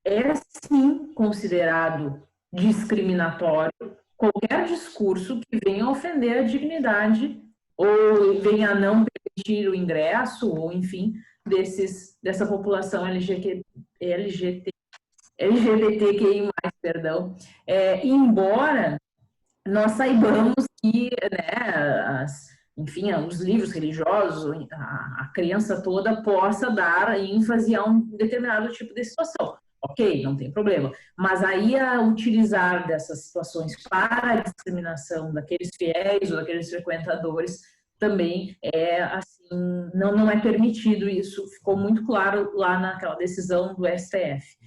B: é sim considerado discriminatório qualquer discurso que venha ofender a dignidade ou venha a não permitir o ingresso, ou enfim, dessa população LGBTQI+, perdão. Embora nós saibamos que, né, enfim, os livros religiosos, a crença toda possa dar ênfase a um determinado tipo de situação. ok, não tem problema. Mas aí a utilizar dessas situações para a discriminação daqueles fiéis ou daqueles frequentadores também é assim, não é permitido. Isso ficou muito claro lá naquela decisão do STF.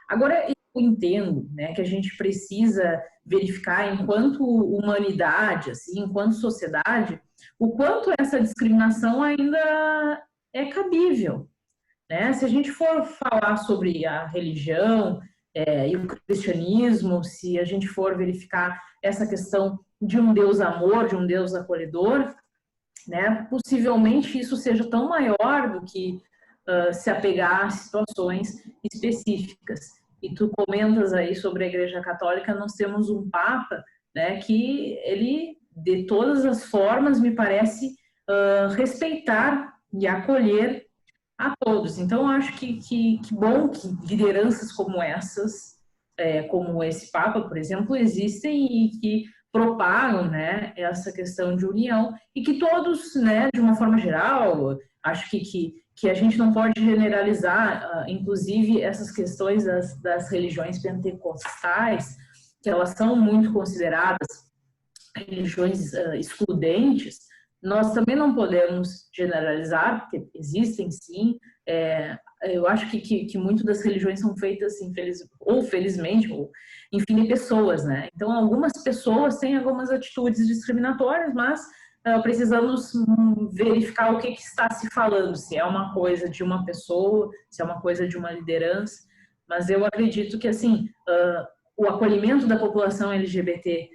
B: Agora, eu entendo, né, que a gente precisa verificar, enquanto humanidade, assim, enquanto sociedade, o quanto essa discriminação ainda é cabível, né? Se a gente for falar sobre a religião e o cristianismo, se a gente for verificar essa questão de um Deus amor, de um Deus acolhedor, né? Possivelmente isso seja tão maior do que se apegar a situações específicas. E tu comentas aí sobre a Igreja Católica, nós temos um Papa, né, que ele, de todas as formas, me parece respeitar e acolher a todos. Então, acho que bom que lideranças como essas, como esse Papa, por exemplo, existem e que propagam, né, essa questão de união e que todos, né, de uma forma geral, acho que a gente não pode generalizar, inclusive essas questões das religiões pentecostais, que elas são muito consideradas religiões excludentes. Nós também não podemos generalizar, porque existem sim. Eu acho que muito das religiões são feitas, ou felizmente, ou enfim, de pessoas, né? Então, algumas pessoas têm algumas atitudes discriminatórias, mas precisamos verificar o que está se falando, se é uma coisa de uma pessoa, se é uma coisa de uma liderança. Mas eu acredito que, assim, o acolhimento da população LGBT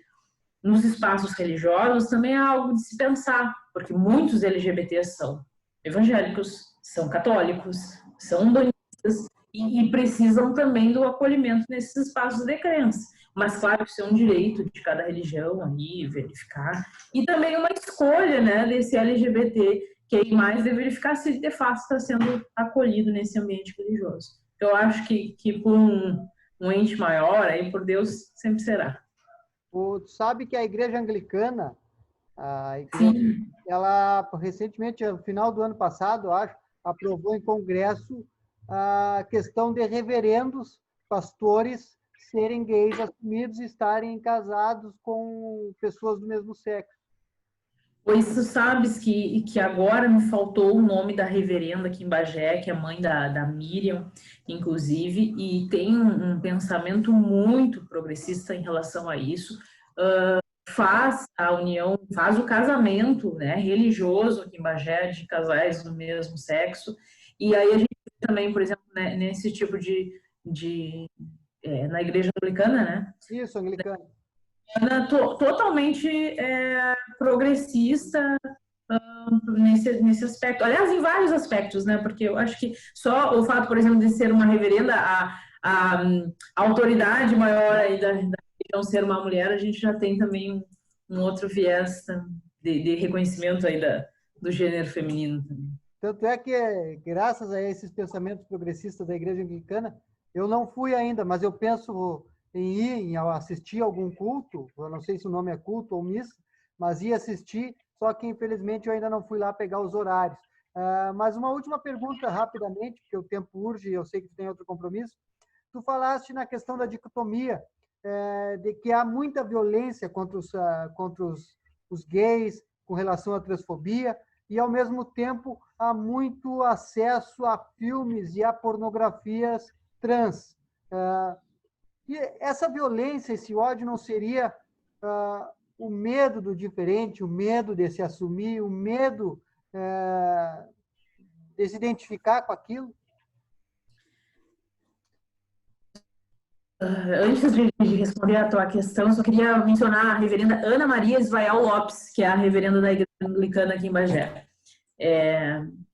B: nos espaços religiosos também é algo de se pensar, porque muitos LGBTs são evangélicos, são católicos, são umbanistas e precisam também do acolhimento nesses espaços de crença. Mas, claro, isso é um direito de cada religião aí, verificar. E também uma escolha, né, desse LGBT que mais de verificar se de fato está sendo acolhido nesse ambiente religioso. Eu acho que por um ente maior, aí por Deus, sempre será.
A: Tu sabe que a Igreja Anglicana, ela recentemente, no final do ano passado, acho, aprovou em congresso a questão de reverendos, pastores, serem gays assumidos e estarem casados com pessoas do mesmo sexo.
B: Pois tu sabes que agora me faltou o nome da reverenda aqui em Bagé, que é mãe da Miriam, inclusive, e tem um pensamento muito progressista em relação a isso. Faz a união, faz o casamento, né, religioso aqui em Bagé, de casais do mesmo sexo. E aí a gente também, por exemplo, né, nesse tipo na igreja anglicana, né?
A: Isso, anglicana.
B: Totalmente progressista nesse aspecto. Aliás, em vários aspectos, né? Porque eu acho que só o fato, por exemplo, de ser uma reverenda, a autoridade maior aí da religião ser uma mulher, a gente já tem também um outro viés de reconhecimento aí do gênero feminino também.
A: Tanto é que, graças a esses pensamentos progressistas da Igreja Anglicana, eu não fui ainda, mas eu penso em assistir algum culto, eu não sei se o nome é culto ou missa, mas ia assistir, só que infelizmente eu ainda não fui lá pegar os horários. Mas uma última pergunta rapidamente, porque o tempo urge e eu sei que tu tem outro compromisso. Tu falaste na questão da dicotomia, de que há muita violência contra os gays com relação à transfobia, e ao mesmo tempo há muito acesso a filmes e a pornografias trans. E essa violência, esse ódio não seria o medo do diferente, o medo de se assumir, o medo de se identificar com aquilo?
B: Antes de responder a tua questão, eu só queria mencionar a reverenda Ana Maria Svaial Lopes, que é a reverenda da Igreja Anglicana aqui em Bagé,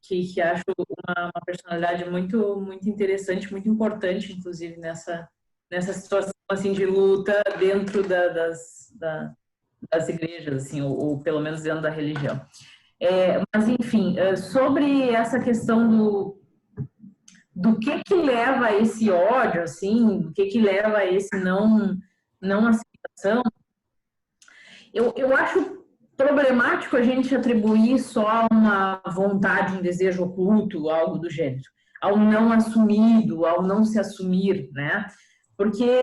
B: que acho uma personalidade muito, muito interessante, muito importante, inclusive, nessa situação assim, de luta dentro das igrejas, assim, ou pelo menos dentro da religião. Mas, enfim, sobre essa questão do que leva a esse ódio, assim, do que leva a esse não aceitação, eu acho problemático a gente atribuir só uma vontade, um desejo oculto, algo do gênero. ao não assumido, ao não se assumir, né? Porque,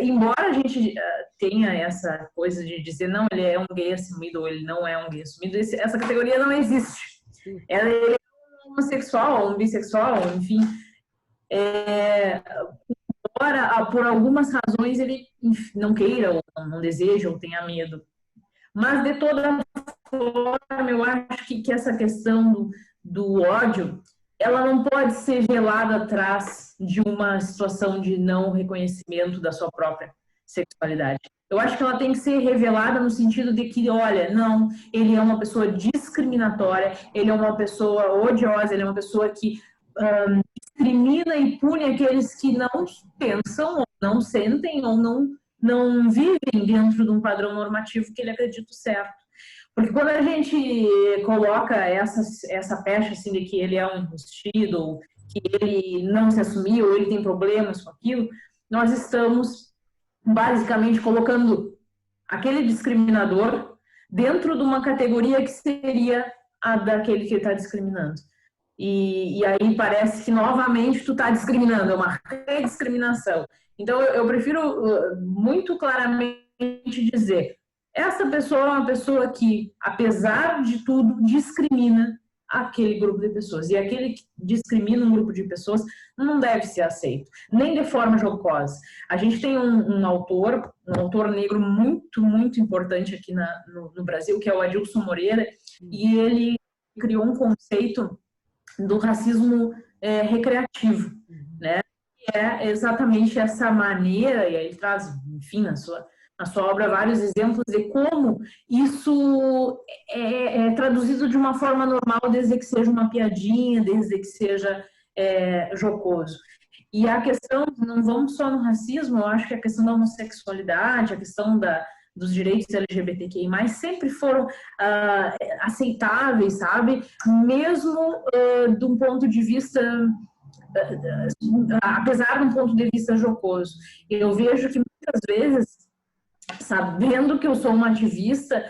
B: embora a gente tenha essa coisa de dizer, não, ele é um gay assumido ou ele não é um gay assumido, essa categoria não existe. Ele é um homossexual, um bissexual, enfim. Embora, por algumas razões, ele não queira, ou não deseja, ou tenha medo. Mas, de toda forma, eu acho que essa questão do ódio, ela não pode ser velada atrás de uma situação de não reconhecimento da sua própria sexualidade. Eu acho que ela tem que ser revelada no sentido de que, olha, não, ele é uma pessoa discriminatória, ele é uma pessoa odiosa, ele é uma pessoa que discrimina e pune aqueles que não pensam, ou não sentem, ou não vivem dentro de um padrão normativo que ele acredita certo. Porque quando a gente coloca essa pecha assim, de que ele é um enrustido, ou que ele não se assumiu, ou ele tem problemas com aquilo, nós estamos basicamente colocando aquele discriminador dentro de uma categoria que seria a daquele que ele está discriminando. E aí parece que novamente tu está discriminando, é uma rediscriminação. Então eu prefiro muito claramente dizer, essa pessoa é uma pessoa que, apesar de tudo, discrimina aquele grupo de pessoas. E aquele que discrimina um grupo de pessoas não deve ser aceito, nem de forma jocosa. A gente tem um autor negro muito, muito importante aqui no Brasil, que é o Adilson Moreira, e ele criou um conceito do racismo recreativo, né? Que é exatamente essa maneira, e aí ele traz, enfim, na sua obra vários exemplos de como isso é traduzido de uma forma normal, desde que seja uma piadinha, desde que seja jocoso. E a questão, não vamos só no racismo, eu acho que a questão da homossexualidade, a questão dos direitos LGBTQI+, sempre foram aceitáveis, sabe? Mesmo de um ponto de vista, apesar de um ponto de vista jocoso. Eu vejo que muitas vezes, sabendo que eu sou uma ativista,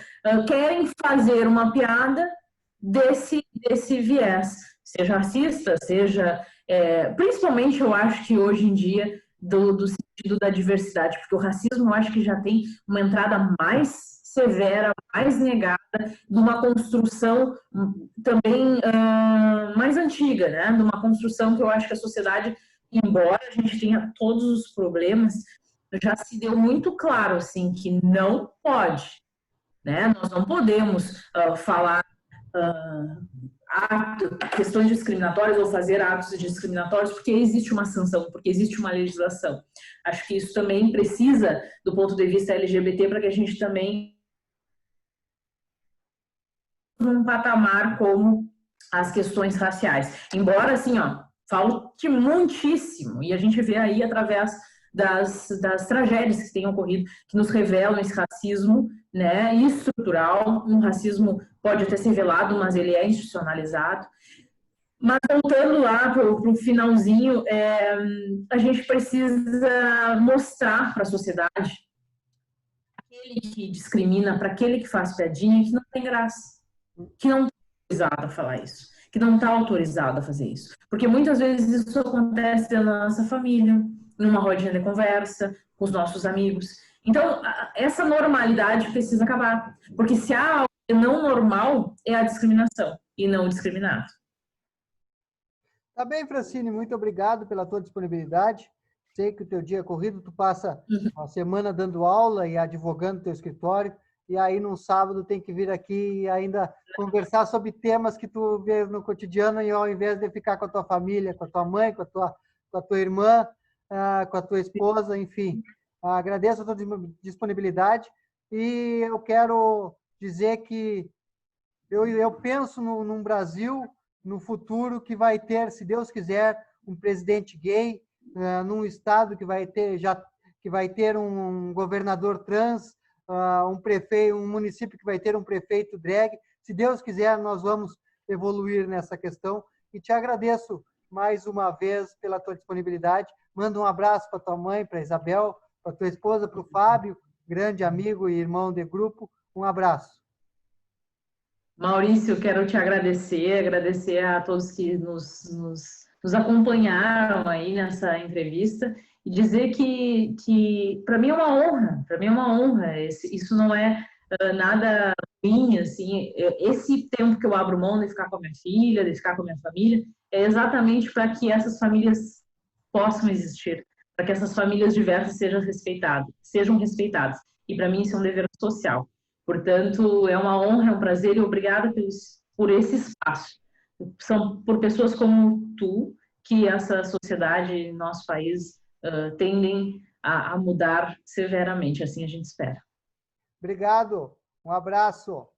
B: querem fazer uma piada desse viés, seja racista, seja... principalmente, eu acho que hoje em dia, do sentido da diversidade, porque o racismo eu acho que já tem uma entrada mais severa, mais negada, de uma construção também mais antiga, né? De uma construção que eu acho que a sociedade, embora a gente tenha todos os problemas, já se deu muito claro, assim, que não pode, né? Nós não podemos falar questões discriminatórias ou fazer atos discriminatórios porque existe uma sanção, porque existe uma legislação. Acho que isso também precisa, do ponto de vista LGBT, para que a gente também num patamar como as questões raciais. Embora, assim, falte muitíssimo, e a gente vê aí através das tragédias que têm ocorrido, que nos revelam esse racismo, né, estrutural. Um racismo pode até ser velado, mas ele é institucionalizado. Mas voltando lá para o finalzinho, a gente precisa mostrar para a sociedade, aquele que discrimina, para aquele que faz piadinha, que não tem graça, que não está autorizado a falar isso, que não está autorizado a fazer isso. Porque muitas vezes isso acontece na nossa família, numa rodinha de conversa, com os nossos amigos. Então, essa normalidade precisa acabar. Porque se há algo não normal, é a discriminação, e não o discriminado.
A: Tá bem, Francine, muito obrigado pela tua disponibilidade. Sei que o teu dia é corrido, tu passa a semana dando aula e advogando no teu escritório, e aí no sábado tem que vir aqui e ainda conversar sobre temas que tu vê no cotidiano, e ao invés de ficar com a tua família, com a tua mãe, com a tua irmã, com a tua esposa, enfim. Agradeço a tua disponibilidade e eu quero dizer que eu penso num Brasil, no futuro, que vai ter, se Deus quiser, um presidente gay, num estado que vai ter um governador trans, um município que vai ter um prefeito drag. Se Deus quiser, nós vamos evoluir nessa questão. E te agradeço mais uma vez pela tua disponibilidade. Manda um abraço para tua mãe, para a Isabel, para tua esposa, para o Fábio, grande amigo e irmão de grupo. Um abraço.
B: Maurício, quero te agradecer a todos que nos nos acompanharam aí nessa entrevista e dizer que para mim é uma honra, para mim é uma honra. Isso não é nada ruim, assim. Esse tempo que eu abro mão de ficar com a minha filha, de ficar com a minha família, é exatamente para que essas famílias possam existir, para que essas famílias diversas sejam respeitadas. E para mim isso é um dever social. Portanto, é uma honra, é um prazer e obrigada por esse espaço. São por pessoas como tu que essa sociedade, nosso país, tendem a mudar severamente, assim a gente espera.
A: Obrigado. Um abraço.